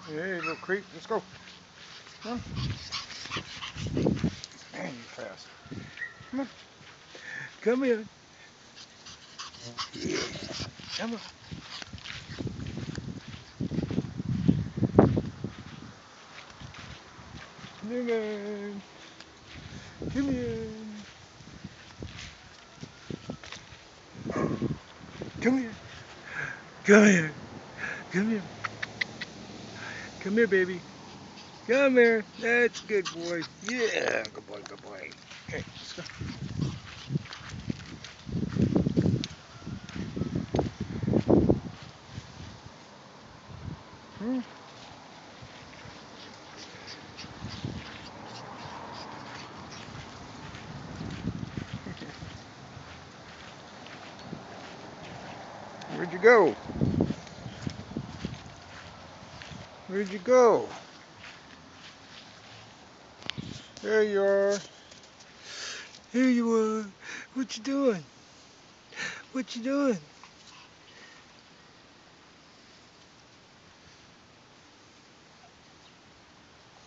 Hey, little creep, let's go. Come on. Man, you fast. Come on. Come here. Yeah. Come on. Come here, man. Come here. Come here. Come here. Come here. Come here, baby. Come here. That's a good boy. Yeah, good boy, good boy. Okay, let's go. Hmm? Where'd you go? Where'd you go? There you are. Here you are. What you doing? What you doing?